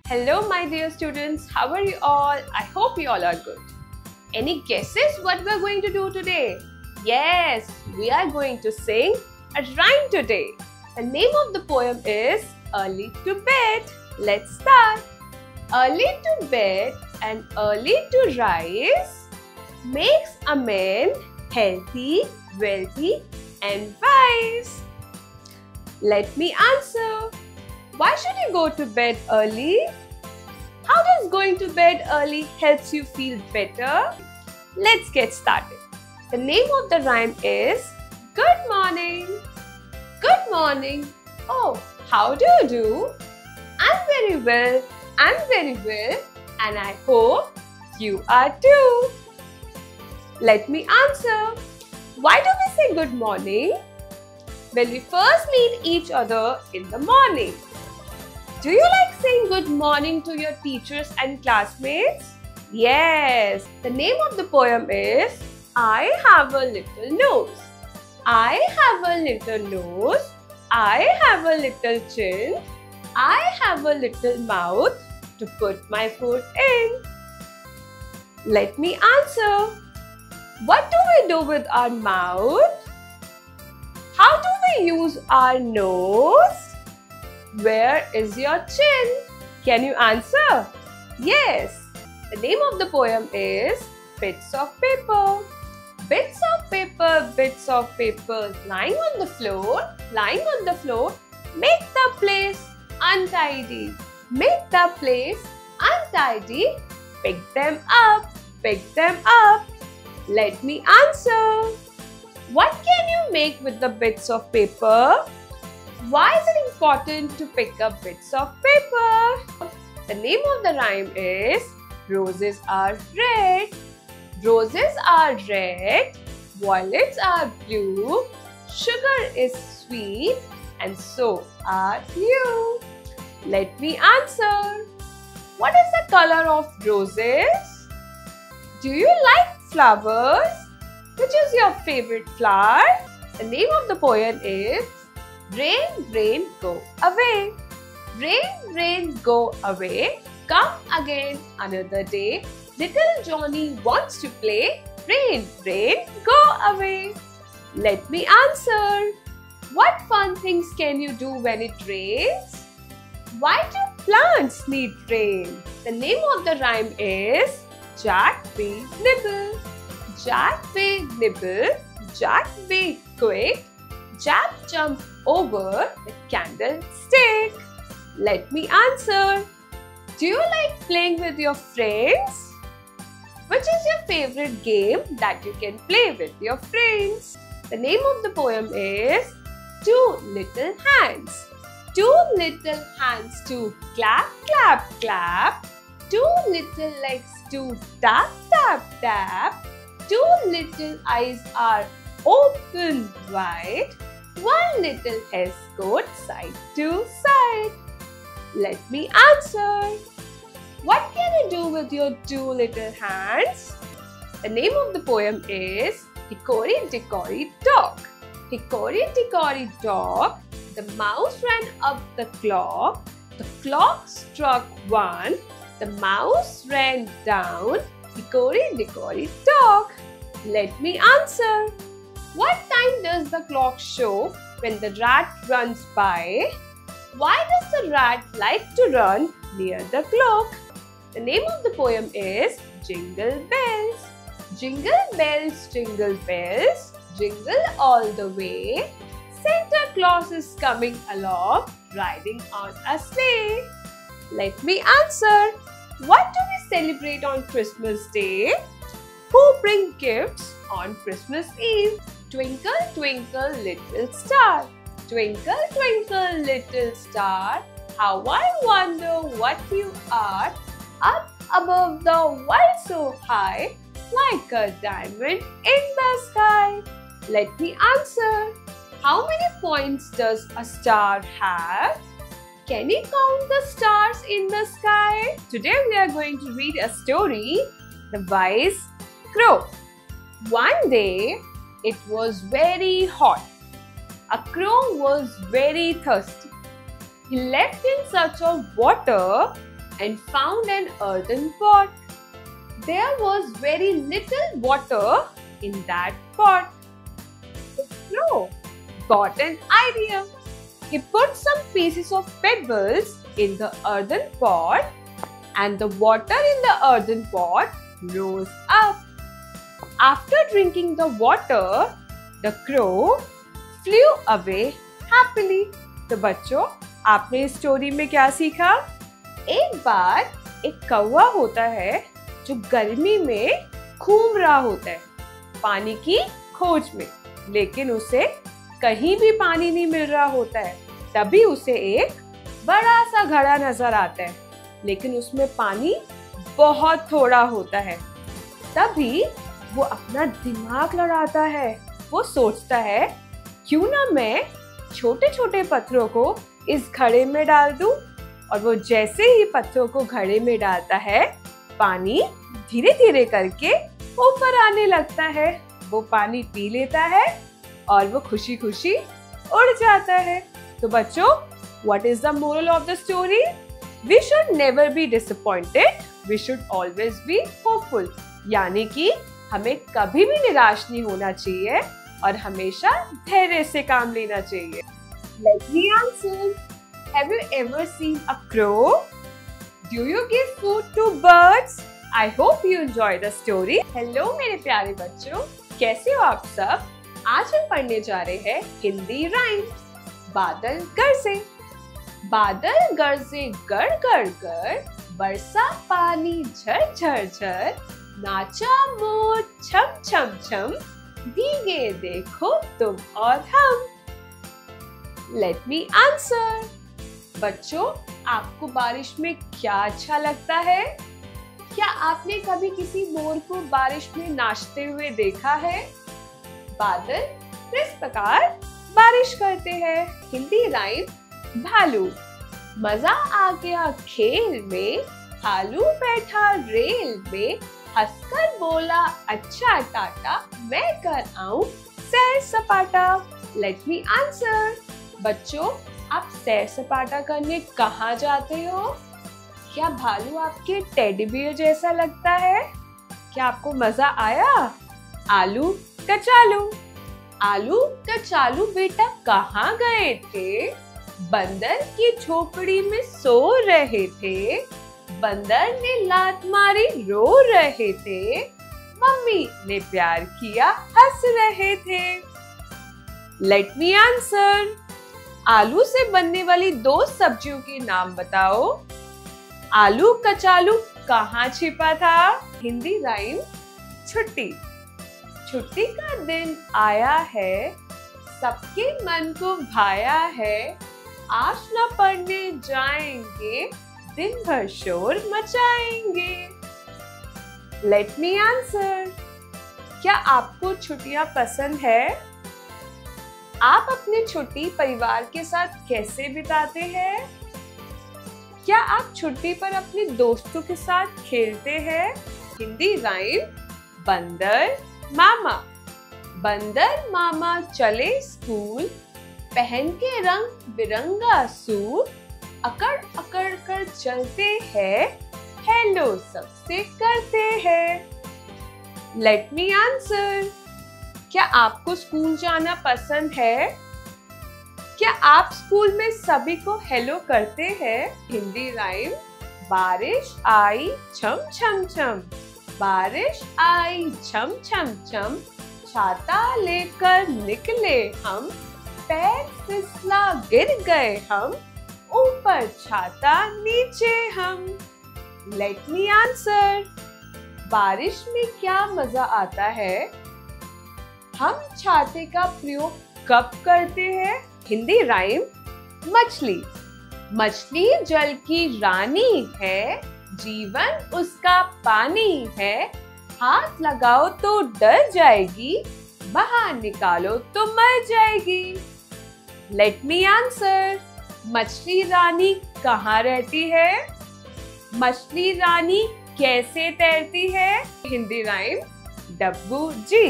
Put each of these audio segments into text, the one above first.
Hello my dear students, how are you all? I hope you all are good. Any guesses what we are going to do today? Yes, we are going to sing a rhyme today. The name of the poem is Early to Bed. Let's start. Early to bed and early to rise makes a man healthy, wealthy and wise. Let me answer. Why should you go to bed early? How does going to bed early helps you feel better? Let's get started. The name of the rhyme is Good morning. Good morning. Oh, how do you do? I'm very well. I'm very well. And I hope you are too. Let me answer. Why do we say good morning? When we first meet each other in the morning. Do you like saying good morning to your teachers and classmates? Yes. The name of the poem is I have a little nose. I have a little nose. I have a little chin. I have a little mouth to put my food in. Let me answer. What do we do with our mouth? How do we use our nose? Where is your chin? Can you answer? Yes. The name of the poem is Bits of Paper. Bits of paper, bits of paper, lying on the floor, make the place untidy. Make the place untidy. Pick them up, pick them up. Let me answer. What can you make with the bits of paper? Why is it important to pick up bits of paper? The name of the rhyme is Roses are red. Roses are red. Violets are blue. Sugar is sweet. And so are you. Let me answer. What is the color of roses? Do you like flowers? Which is your favorite flower? The name of the poem is Rain, rain, go away. Rain, rain, go away. Come again another day. Little Johnny wants to play. Rain, rain, go away. Let me answer. What fun things can you do when it rains? Why do plants need rain? The name of the rhyme is Jack be nibble. Jack be nibble. Jack be quick. Jack jump over the candlestick. Let me answer. Do you like playing with your friends? Which is your favorite game that you can play with your friends? The name of the poem is Two Little Hands. Two little hands to clap, clap, clap. Two little legs to tap, tap, tap. Two little eyes are open wide. One little escort side to side. Let me answer. What can you do with your two little hands? The name of the poem is Hickory Dickory Dock. Hickory Dickory Dock. The mouse ran up the clock. The clock struck one. The mouse ran down. Hickory Dickory Dock. Let me answer. What time does the clock show when the rat runs by? Why does the rat like to run near the clock? The name of the poem is Jingle Bells. Jingle bells, jingle bells, jingle all the way. Santa Claus is coming along, riding on a sleigh. Let me answer. What do we celebrate on Christmas Day? Who bring gifts on Christmas Eve? Twinkle, twinkle, little star. Twinkle, twinkle, little star. How I wonder what you are. Up above the world so high, like a diamond in the sky. Let me answer. How many points does a star have? Can you count the stars in the sky? Today we are going to read a story, The Wise Crow. One day, it was very hot. A crow was very thirsty. He left in search of water and found an earthen pot. There was very little water in that pot. The crow got an idea. He put some pieces of pebbles in the earthen pot, and the water in the earthen pot rose up. After drinking the water, the crow flew away happily. तो बच्चों, आपने इस story में क्या सीखा? एक बार एक कौवा होता है जो गर्मी में घूम रहा होता है पानी की खोज में, लेकिन उसे कहीं भी पानी नहीं मिल रहा होता है। तभी उसे एक बड़ा सा घड़ा नजर आता है, लेकिन उसमें पानी बहुत थोड़ा होता है। तभी वो अपना दिमाग लड़ाता है। वो सोचता है, क्यों ना मैं छोटे छोटे पत्थरों को इस घड़े में डाल दूं। और वो जैसे ही पत्थरों को घड़े में डालता है, पानी धीरे धीरे करके ऊपर आने लगता है। वो पानी पी लेता है और वो खुशी खुशी उड़ जाता है। तो बच्चों, what is the moral of the story? We should never be disappointed. We should always be hopeful. यानी कि हमें कभी भी निराश नहीं होना चाहिए और हमेशा धैर्य से काम लेना चाहिए। Let me answer. Have you ever seen a crow? Do you give food to birds? I hope you enjoy the story. Hello मेरे प्यारे बच्चों, कैसे हो आप सब? आज हम पढ़ने जा रहे हैं हिंदी राइम। बादल गरजे। बादल गरजे गड़ गड़ गड़, बरसा पानी झर झर झर, नाचा मोर छम छम छम, भीगे देखो तुम और हम। Let me answer. बच्चों, आपको बारिश में क्या अच्छा लगता है? क्या आपने कभी किसी मोर को बारिश में नाचते हुए देखा है? बादल किस प्रकार बारिश करते हैं? हिंदी राइम भालू। मजा आ गया खेल में, भालू बैठा रेल में, हंसकर बोला अच्छा टाटा, मैं कर आऊं सैर सपाटा। Let me answer. बच्चों, आप सैर सपाटा करने कहाँ जाते हो? क्या भालू आपके टेडी बियर जैसा लगता है? क्या आपको मजा आया? आलू कचालू। आलू कचालू बेटा कहाँ गए थे? बंदर की झोपड़ी में सो रहे थे। बंदर ने लात मारी रो रहे थे। मम्मी ने प्यार किया हंस रहे थे। Let me answer. आलू से बनने वाली दो सब्जियों के नाम बताओ। आलू कचालू कहाँ छिपा था? हिंदी राइम छुट्टी। छुट्टी का दिन आया है, सबके मन को भाया है, आज न पढ़ने जाएंगे, दिन भर शोर मचाएंगे। Let me answer. क्या आपको छुट्टियां पसंद है? आप अपनी छुट्टी परिवार के साथ कैसे बिताते हैं? क्या आप छुट्टी पर अपने दोस्तों के साथ खेलते हैं? हिंदी राइम बंदर मामा। बंदर मामा चले स्कूल, पहन के रंग बिरंगा सूट, अकड़ अकड़ कर चलते हैं, हेलो सबसे करते हैं। Let me answer. क्या आपको स्कूल जाना पसंद है? क्या आप स्कूल में सभी को हेलो करते हैं? हिंदी राइम बारिश आई छम छम छम। बारिश आई छम छम छम, छाता लेकर निकले हम, पैर फिसला गिर गए हम, ऊपर छाता नीचे हम। Let me answer. बारिश में क्या मजा आता है? हम छाते का प्रयोग कब करते हैं? हिंदी राइम मछली। मछली जल की रानी है, जीवन उसका पानी है, हाथ लगाओ तो डर जाएगी, बाहर निकालो तो मर जाएगी। Let me answer. मछली रानी कहाँ रहती है? मछली रानी कैसे तैरती है? हिंदी राइम डब्बू जी।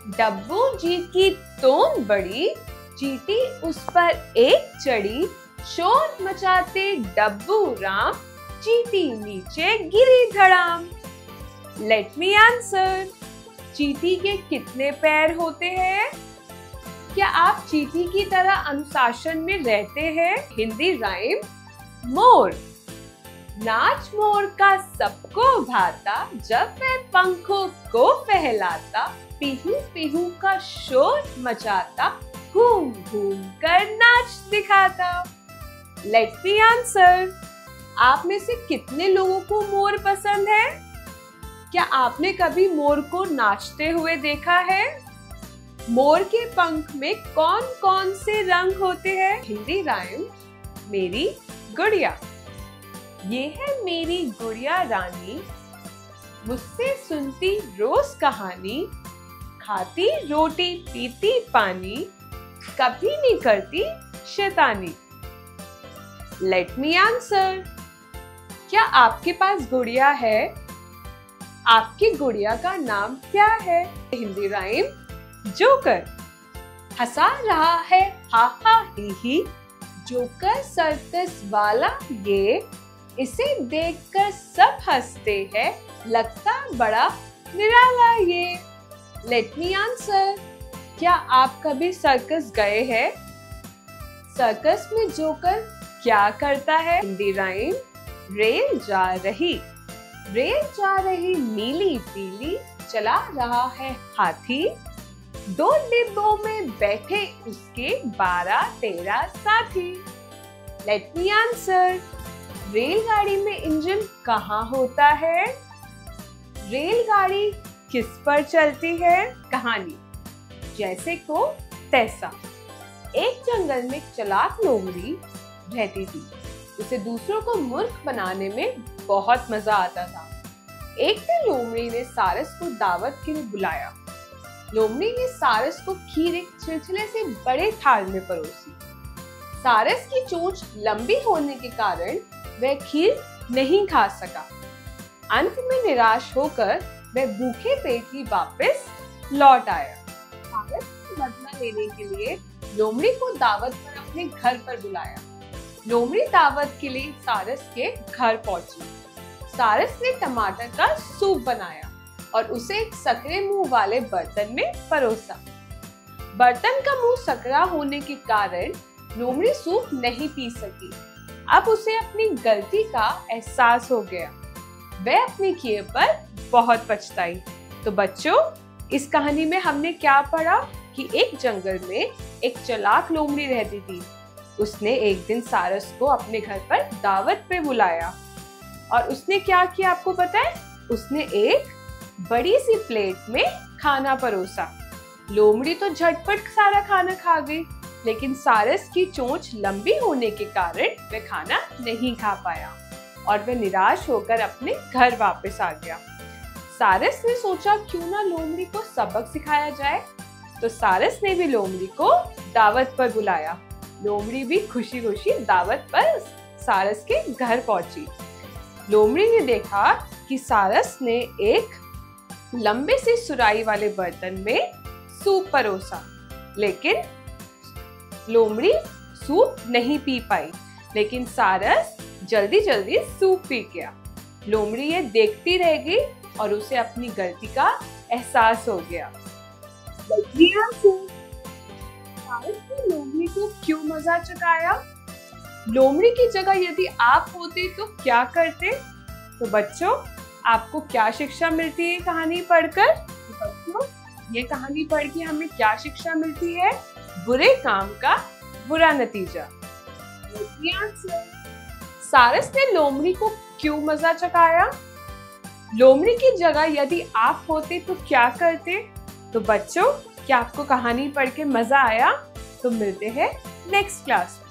डब्बू जी की तोन बड़ी, चींटी उस पर एक चढ़ी, शोर मचाते डब्बू राम, चींटी नीचे गिरी धड़ाम। Let me answer. चींटी के कितने पैर होते हैं? क्या आप चींटी की तरह अनुशासन में रहते हैं? हिंदी राइम मोर। नाच मोर का सबको भाता, जब वह पंखों को फहलाता, पीहू पीहू का शोर मचाता, घूम घूम कर नाच दिखाता। Let me answer. आप में से कितने लोगों को मोर पसंद है? क्या आपने कभी मोर को नाचते हुए देखा है? मोर के पंख में कौन कौन से रंग होते हैं? हिंदी राइम मेरी गुड़िया। ये है मेरी गुड़िया रानी, मुझसे सुनती रोज कहानी, खाती रोटी पीती पानी, कभी नहीं करती शैतानी। Let me answer. क्या आपके पास गुड़िया है? आपकी गुड़िया का नाम क्या है? Hindi rhyme joker. हंसा रहा है हा हा ही, जोकर सर्कस वाला ये, इसे देखकर सब हंसते हैं, लगता बड़ा निराला ये। Let me answer. क्या आप कभी सर्कस गए हैं? सर्कस में जोकर क्या करता है? हिंदी राइम रेल जा रही। रेल जा रही नीली पीली, चला रहा है हाथी, 2 डिब्बों में बैठे उसके 12-13 साथी। Let me answer. रेलगाड़ी में इंजन कहाँ होता है? रेलगाड़ी किस पर चलती है? कहानी जैसे को तैसा। एक जंगल में चालाक लोमड़ी रहती थी। उसे दूसरों को मूर्ख बनाने में बहुत मजा आता था। एक दिन लोमड़ी ने सारस को दावत के लिए बुलाया। लोमड़ी ने सारस को खीर एक छिलछिले से बड़े थाल में परोसी। सारस की चोंच लंबी होने के कारण वह खीर नहीं खा सका। अंत में निराश होकर वह भूखे पेट ही वापस लौट आया। सारस से बदला लेने के लिए लोमड़ी को दावत पर अपने घर पर बुलाया। लोमड़ी दावत के लिए सारस के घर पहुंची। सारस ने टमाटर का सूप बनाया और उसे एक सकरे मुंह वाले बर्तन में परोसा। बर्तन का मुंह सकरा होने के कारण लोमड़ी सूप नहीं पी सकी। अब उसे अपनी गलती का एहसास हो गया। वह अपने किए पर बहुत पछताई। तो बच्चों, इस कहानी में हमने क्या पढ़ा कि एक जंगल में एक चालाक लोमड़ी रहती थी। उसने एक दिन सारस को अपने घर पर दावत पे बुलाया और उसने क्या किया आपको पता है? उसने एक बड़ी सी प्लेट में खाना परोसा। लोमड़ी तो झटपट सारा खाना खा गई, लेकिन सारस की चोंच लंबी होने के कारण वह खाना नहीं खा पाया और वह निराश होकर अपने घर वापस आ गया। सारस ने सोचा क्यों ना लोमड़ी को सबक सिखाया जाए, तो सारस ने भी लोमड़ी को दावत पर बुलाया। लोमड़ी भी खुशी खुशी दावत पर सारस के घर पहुंची। लोमड़ी ने देखा कि सारस ने एक लंबे से सुराही वाले बर्तन में सूप परोसा, लेकिन लोमड़ी सूप नहीं पी पाई, लेकिन सारस जल्दी जल्दी सूप पी गया। लोमड़ी ये देखती रह गई और उसे अपनी गलती का एहसास हो गया। सारस ने लोमड़ी को क्यों मजा चखाया? लोमड़ी की जगह यदि आप होते तो क्या करते? तो बच्चों, आपको क्या शिक्षा मिलती है कहानी पढ़कर? तो बच्चों, ये कहानी पढ़ के हमें क्या शिक्षा मिलती है? बुरे काम का बुरा नतीजा। सारस ने लोमड़ी को क्यों मजा चखाया? लोमड़ी की जगह यदि आप होते तो क्या करते? तो बच्चों, क्या आपको कहानी पढ़ के मजा आया? तो मिलते हैं नेक्स्ट क्लास में।